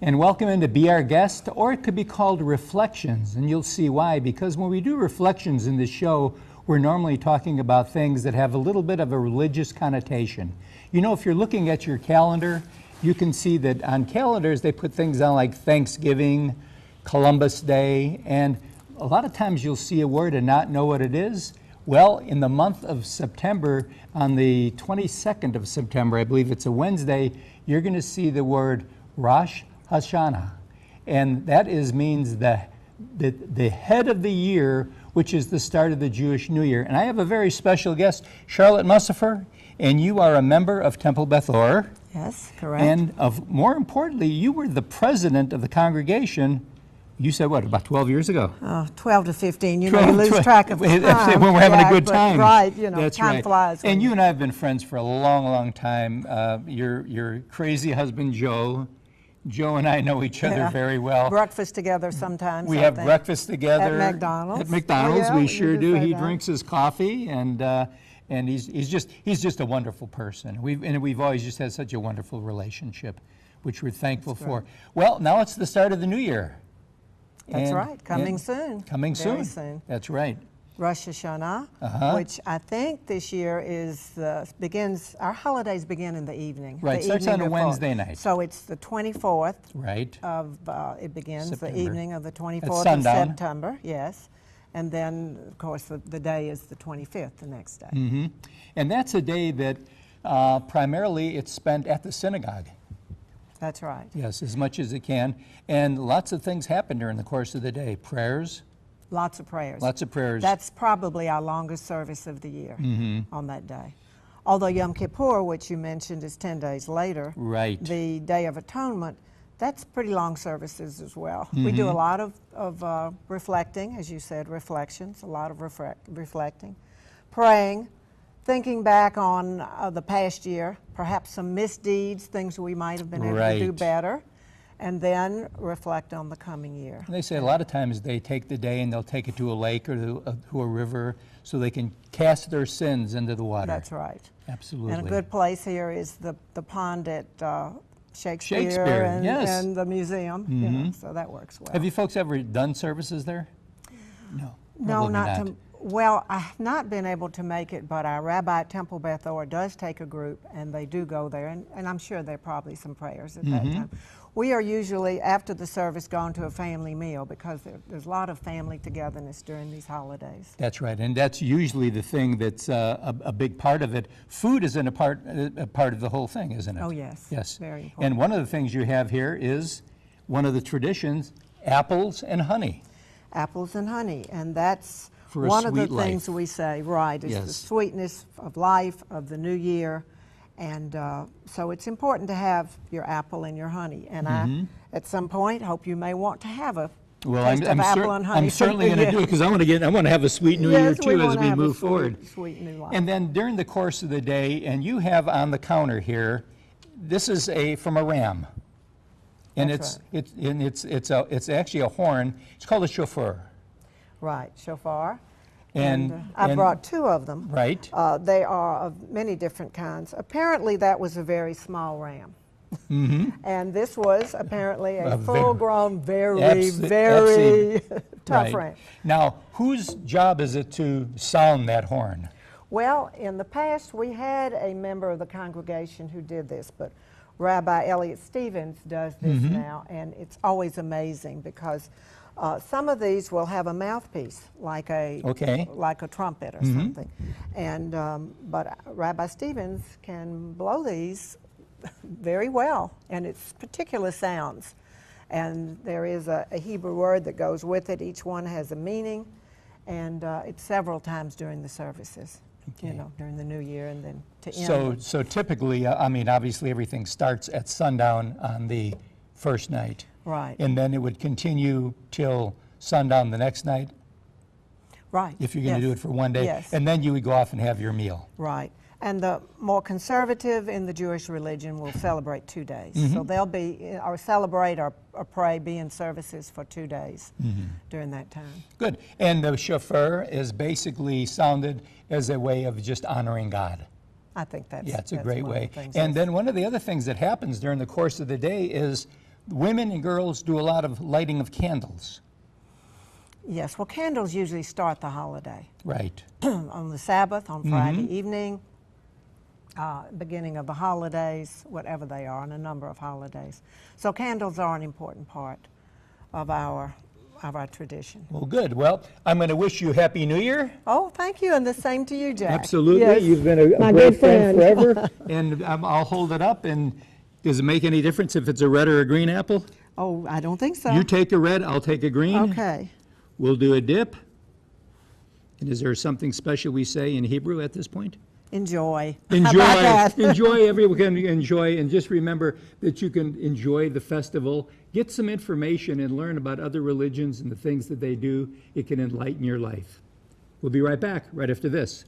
And welcome in to Be Our Guest, or it could be called Reflections, and you'll see why. Because when we do reflections in this show, we're normally talking about things that have a little bit of a religious connotation. You know, if you're looking at your calendar, you can see that on calendars they put things on like Thanksgiving, Columbus Day, and a lot of times you'll see a word and not know what it is. Well, in the month of September, on the 22nd of September, I believe it's a Wednesday, you're going to see the word Rosh Hashanah, and that means the head of the year, which is the start of the Jewish New Year. And I have a very special guest, Charlotte Mussafer, and you are a member of Temple Beth Or. Yes, correct. And more importantly, you were the president of the congregation. You said what, about 12 years ago? 12 to 15. You know, you lose track of time. When we're having a good time. Right, you know, that's time right. flies. And you and I have been friends for a long, long time. Your crazy husband, Joe. Joe and I know each other very well. Breakfast together sometimes. We have breakfast together. At McDonald's. At McDonald's, yeah, we sure do. He that. drinks his coffee, and he's just a wonderful person. We've always just had such a wonderful relationship, which we're thankful for. Well, now it's the start of the new year. That's right. Coming soon. Coming Very soon. soon. That's right. Rosh Hashanah, which I think this year begins. Our holidays begin in the evening. Right. The Starts evening on a before. Wednesday night. So it's the 24th. Right. Of it begins September. the evening of the 24th of sundown. September. Yes. And then, of course, the day is the 25th, the next day. Mm-hmm. And that's a day that primarily it's spent at the synagogue. That's right. Yes, as much as it can. And lots of things happen during the course of the day. Prayers. Lots of prayers. Lots of prayers. That's probably our longest service of the year on that day. Although Yom Kippur, which you mentioned, is 10 days later. Right. The Day of Atonement, that's pretty long services as well. We do a lot of reflecting, as you said, reflections, a lot of reflecting, praying, thinking back on the past year, perhaps some misdeeds, things we might have been able to do better, and then reflect on the coming year. They say a lot of times they take the day and they'll take it to a lake or to a river so they can cast their sins into the water. That's right. Absolutely. And a good place here is the pond at Shakespeare and, yes. and the museum. You know, so that works well. Have you folks ever done services there? No. No, not. Well, I have not been able to make it, but our rabbi at Temple Beth Or does take a group, and they do go there, and I'm sure there are probably some prayers at that time. We are usually, after the service, gone to a family meal because there's a lot of family togetherness during these holidays. That's right, and that's usually the thing that's a big part of it. Food is a part of the whole thing, isn't it? Oh, yes. Yes. Very important. And one of the things you have here is one of the traditions, apples and honey. Apples and honey, and that's For a one of the sweet life. things we say, right, is Yes. the sweetness of life, of the new year. And so it's important to have your apple and your honey. And I, at some point, hope you may want to have a taste of apple and honey. I'm certainly going to do it because I want to have a sweet New Year too as we move forward. Sweet new life. And then during the course of the day, and you have on the counter here, this is from a ram, and That's it's actually a horn. It's called a shofar. Right, shofar. And I brought two of them. Right. They are of many different kinds. Apparently, that was a very small ram. And this was apparently a full-grown, very tough ram. Now, whose job is it to sound that horn? Well, in the past, we had a member of the congregation who did this, but Rabbi Elliot Stevens does this now, and it's always amazing because some of these will have a mouthpiece, like a trumpet or something, and but Rabbi Stevens can blow these very well, and it's particular sounds, and there is a Hebrew word that goes with it. Each one has a meaning, and it's several times during the services. You know, during the new year and then to end. So typically, I mean, obviously everything starts at sundown on the first night. Right. And then it would continue till sundown the next night? Right. If you're going to do it for one day. Yes. And then you would go off and have your meal. Right. And the more conservative in the Jewish religion will celebrate 2 days. So they'll be, or celebrate or pray, be in services for 2 days during that time. Good. And the shofar is basically sounded as a way of just honoring God. I think that's Yeah, it's a great way. Things And then one of the other things that happens during the course of the day is women and girls do a lot of lighting of candles. Yes, well, candles usually start the holiday. Right. On the Sabbath, on Friday evening, beginning of the holidays, whatever they are, and a number of holidays. So candles are an important part of our tradition. Well, good. Well, I'm going to wish you Happy New Year. Oh, thank you, and the same to you, Jack. Absolutely. Yes. You've been a My great good friend friend. forever. And I'll hold it up. And does it make any difference if it's a red or a green apple? Oh, I don't think so. You take a red, I'll take a green. Okay. We'll do a dip. And is there something special we say in Hebrew at this point? Enjoy. Enjoy. How about that? Enjoy. Everyone can enjoy. And just remember that you can enjoy the festival. Get some information and learn about other religions and the things that they do. It can enlighten your life. We'll be right back right after this.